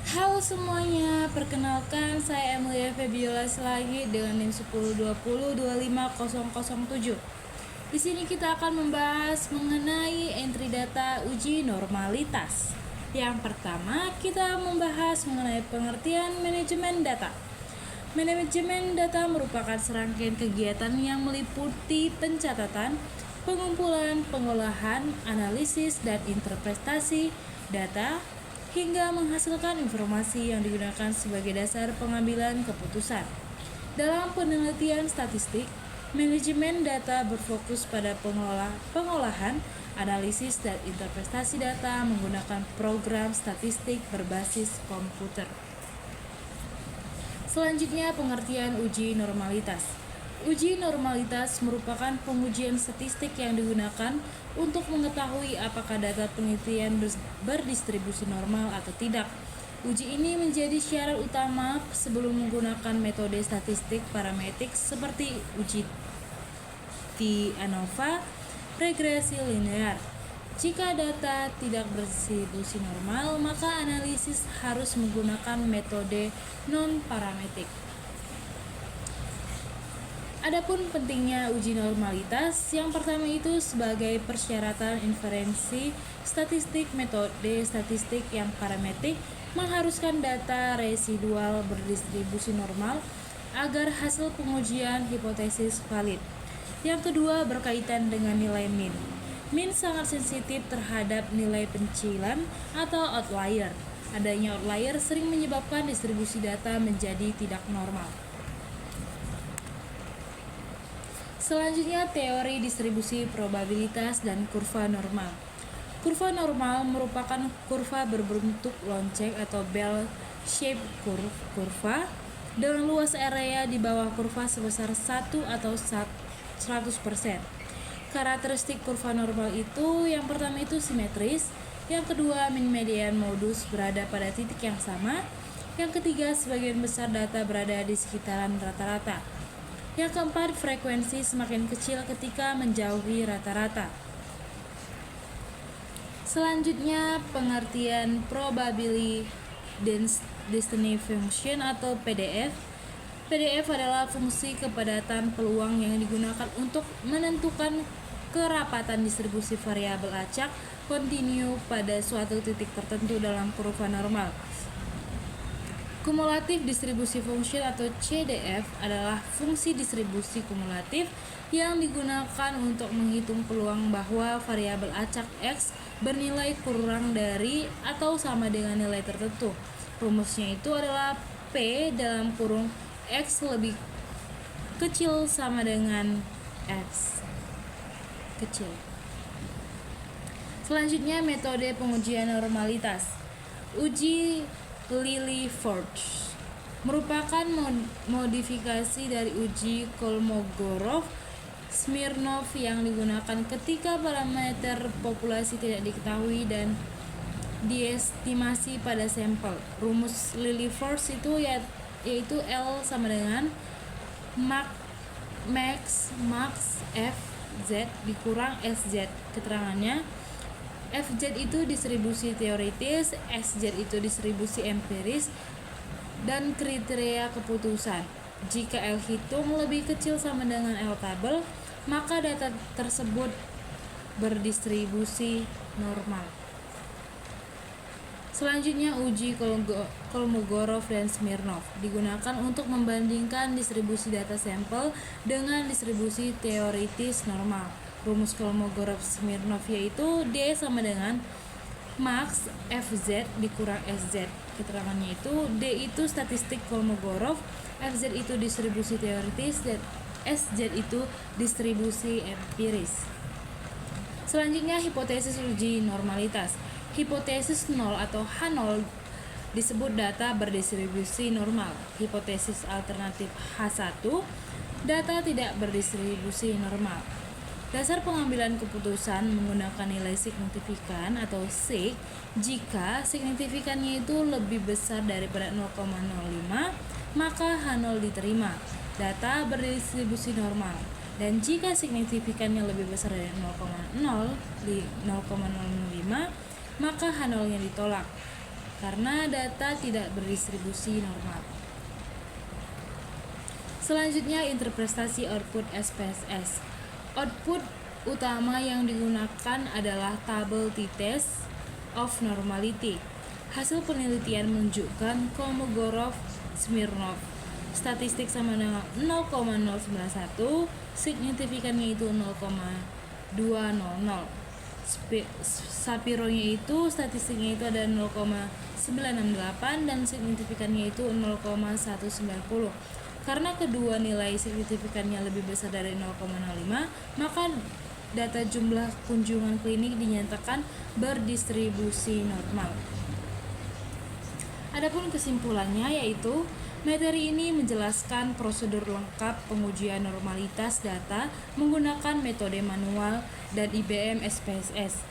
Halo semuanya, perkenalkan saya Emilia Febiola lagi dengan NIM 1020-25007. Di sini kita akan membahas mengenai entry data uji normalitas. Yang pertama, kita membahas mengenai pengertian manajemen data. Manajemen data merupakan serangkaian kegiatan yang meliputi pencatatan, pengumpulan, pengolahan, analisis, dan interpretasi data hingga menghasilkan informasi yang digunakan sebagai dasar pengambilan keputusan. Dalam penelitian statistik, manajemen data berfokus pada pengolahan, analisis, dan interpretasi data menggunakan program statistik berbasis komputer. Selanjutnya, pengertian uji normalitas. Uji normalitas merupakan pengujian statistik yang digunakan untuk mengetahui apakah data penelitian berdistribusi normal atau tidak. Uji ini menjadi syarat utama sebelum menggunakan metode statistik parametrik seperti uji ANOVA, regresi linear. Jika data tidak berdistribusi normal, maka analisis harus menggunakan metode non-parametrik. Adapun pentingnya uji normalitas, yang pertama itu sebagai persyaratan inferensi statistik, metode statistik yang parametrik mengharuskan data residual berdistribusi normal agar hasil pengujian hipotesis valid. Yang kedua berkaitan dengan nilai min. Min sangat sensitif terhadap nilai pencilan atau outlier. Adanya outlier sering menyebabkan distribusi data menjadi tidak normal. Selanjutnya, teori distribusi probabilitas dan kurva normal. Kurva normal merupakan kurva berbentuk lonceng atau bell-shaped kurva dengan luas area di bawah kurva sebesar 1 atau 100%. Karakteristik kurva normal itu yang pertama itu simetris, yang kedua min median modus berada pada titik yang sama, yang ketiga sebagian besar data berada di sekitaran rata-rata. Yang keempat, frekuensi semakin kecil ketika menjauhi rata-rata. Selanjutnya, pengertian probability density function atau PDF. PDF adalah fungsi kepadatan peluang yang digunakan untuk menentukan kerapatan distribusi variabel acak kontinu pada suatu titik tertentu dalam kurva normal. Kumulatif distribusi function atau CDF adalah fungsi distribusi kumulatif yang digunakan untuk menghitung peluang bahwa variabel acak X bernilai kurang dari atau sama dengan nilai tertentu. Rumusnya itu adalah P dalam kurung X lebih kecil sama dengan X kecil. Selanjutnya, metode pengujian normalitas. Uji Lilliefors merupakan modifikasi dari uji Kolmogorov-Smirnov yang digunakan ketika parameter populasi tidak diketahui dan diestimasi pada sampel. Rumus Lilliefors itu yaitu L sama dengan max FZ dikurang SZ. Keterangannya, FZ itu distribusi teoritis, SZ itu distribusi empiris, dan kriteria keputusan. Jika L hitung lebih kecil sama dengan L tabel, maka data tersebut berdistribusi normal. Selanjutnya, uji Kolmogorov dan Smirnov digunakan untuk membandingkan distribusi data sampel dengan distribusi teoritis normal. Rumus Kolmogorov-Smirnov yaitu D sama dengan max FZ dikurang SZ. Keterangannya itu D itu statistik Kolmogorov, FZ itu distribusi teoritis, dan SZ itu distribusi empiris. Selanjutnya, hipotesis uji normalitas. Hipotesis 0 atau H0 disebut data berdistribusi normal. Hipotesis alternatif H1, data tidak berdistribusi normal. Dasar pengambilan keputusan menggunakan nilai signifikan atau sig jika signifikannya itu lebih besar daripada 0,05, maka H0 diterima, data berdistribusi normal. Dan jika signifikannya lebih besar dari 0,05, maka H0-nya ditolak. karena data tidak berdistribusi normal. Selanjutnya, interpretasi output SPSS. Output utama yang digunakan adalah tabel t-test of normality. Hasil penelitian menunjukkan Kolmogorov-Smirnov statistik sama dengan 0,091, signifikannya itu 0,200. Sapiro-nya itu statistiknya itu ada 0,968 dan signifikannya itu 0,190. Karena kedua nilai signifikannya lebih besar dari 0,05, maka data jumlah kunjungan klinik dinyatakan berdistribusi normal. Adapun kesimpulannya yaitu materi ini menjelaskan prosedur lengkap pengujian normalitas data menggunakan metode manual dan IBM SPSS.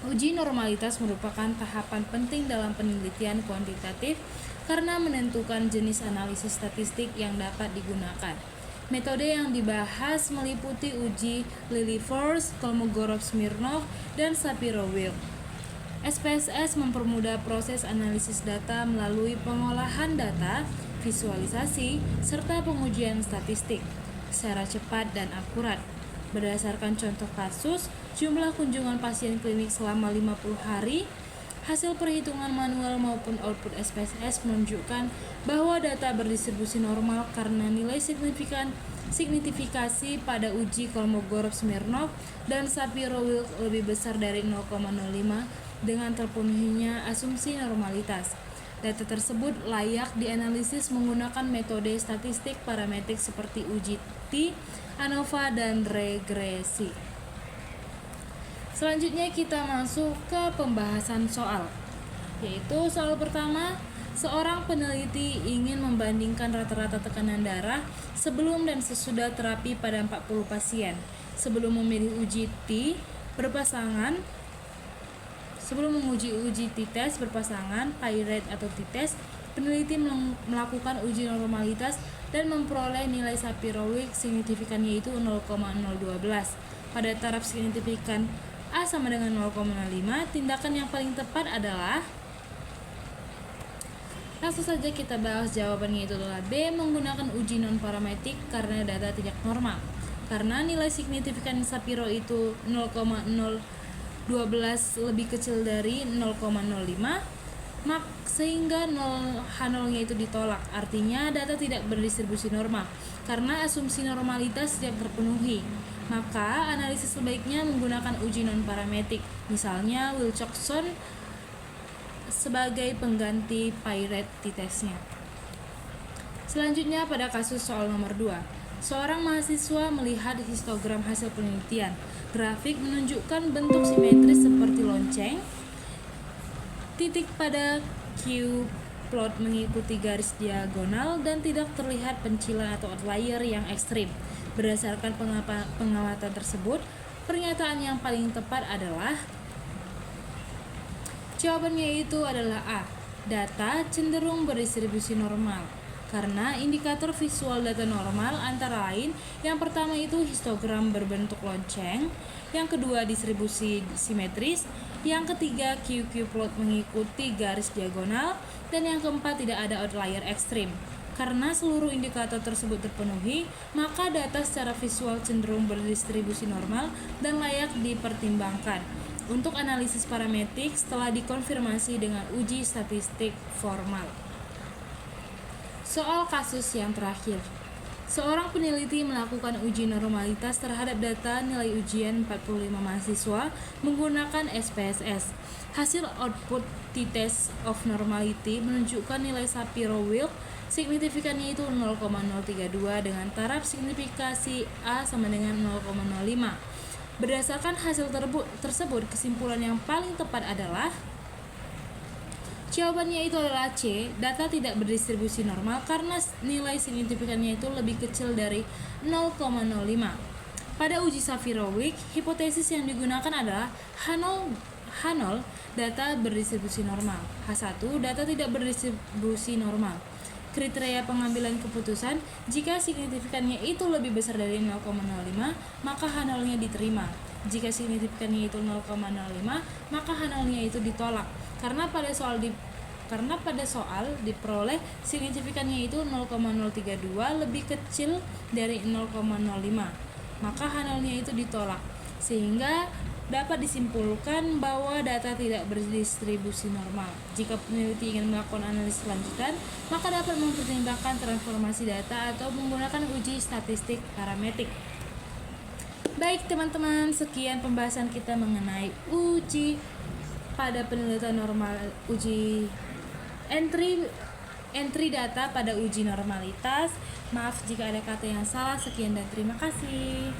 Uji normalitas merupakan tahapan penting dalam penelitian kuantitatif karena menentukan jenis analisis statistik yang dapat digunakan. Metode yang dibahas meliputi uji Lilliefors, Kolmogorov-Smirnov, dan Shapiro-Wilk. SPSS mempermudah proses analisis data melalui pengolahan data, visualisasi, serta pengujian statistik secara cepat dan akurat. Berdasarkan contoh kasus, jumlah kunjungan pasien klinik selama 50 hari, hasil perhitungan manual maupun output SPSS menunjukkan bahwa data berdistribusi normal karena nilai signifikasi pada uji Kolmogorov-Smirnov dan Shapiro-Wilk lebih besar dari 0,05 dengan terpenuhinya asumsi normalitas. Data tersebut layak dianalisis menggunakan metode statistik parametrik seperti uji T, ANOVA, dan regresi. Selanjutnya kita masuk ke pembahasan soal, yaitu soal pertama, seorang peneliti ingin membandingkan rata-rata tekanan darah sebelum dan sesudah terapi pada 40 pasien. Sebelum memilih uji T berpasangan, sebelum menguji uji t-test berpasangan, PI-RATE atau t-test, peneliti melakukan uji normalitas dan memperoleh nilai Shapiro-Wilk signifikannya itu 0,012. Pada taraf signifikan A sama dengan 0,05, tindakan yang paling tepat adalah, langsung saja kita bahas jawabannya itu adalah B, menggunakan uji non-parametrik karena data tidak normal. Karena nilai signifikan Shapiro itu 0,012 lebih kecil dari 0,05, sehingga H0-nya itu ditolak. Artinya data tidak berdistribusi normal karena asumsi normalitas tidak terpenuhi. Maka analisis sebaiknya menggunakan uji non-parametrik, misalnya Wilcoxon sebagai pengganti PI-RATE t-testnya. Selanjutnya pada kasus soal nomor 2, seorang mahasiswa melihat histogram hasil penelitian. Grafik menunjukkan bentuk simetris seperti lonceng. Titik pada Q plot mengikuti garis diagonal dan tidak terlihat pencilan atau outlier yang ekstrim. Berdasarkan pengamatan tersebut, pernyataan yang paling tepat adalah, jawabannya itu adalah A. Data cenderung berdistribusi normal karena indikator visual data normal antara lain yang pertama itu histogram berbentuk lonceng, yang kedua distribusi simetris, yang ketiga QQ plot mengikuti garis diagonal, dan yang keempat tidak ada outlier ekstrim. Karena seluruh indikator tersebut terpenuhi, maka data secara visual cenderung berdistribusi normal dan layak dipertimbangkan untuk analisis parametrik setelah dikonfirmasi dengan uji statistik formal. Soal kasus yang terakhir. Seorang peneliti melakukan uji normalitas terhadap data nilai ujian 45 mahasiswa menggunakan SPSS. Hasil output t-test of normality menunjukkan nilai Shapiro-Wilk signifikannya itu 0,032 dengan taraf signifikasi A sama dengan 0,05. Berdasarkan hasil tersebut, kesimpulan yang paling tepat adalah, jawabannya itu adalah C, data tidak berdistribusi normal karena nilai signifikannya itu lebih kecil dari 0,05. Pada uji Shapiro-Wilk, hipotesis yang digunakan adalah H0 data berdistribusi normal, H1 data tidak berdistribusi normal. Kriteria pengambilan keputusan, jika signifikannya itu lebih besar dari 0,05, maka H0-nya diterima. Jika signifikannya itu 0,05, maka H0-nya itu ditolak. Karena pada soal karena pada soal diperoleh signifikannya itu 0,032 lebih kecil dari 0,05, maka H0-nya itu ditolak, sehingga dapat disimpulkan bahwa data tidak berdistribusi normal. Jika peneliti ingin melakukan analisis lanjutan, maka dapat mempertimbangkan transformasi data atau menggunakan uji statistik parametrik. Baik teman-teman, sekian pembahasan kita mengenai uji pada penelitian normal, uji entry data pada uji normalitas. Maaf jika ada kata yang salah. Sekian dan terima kasih.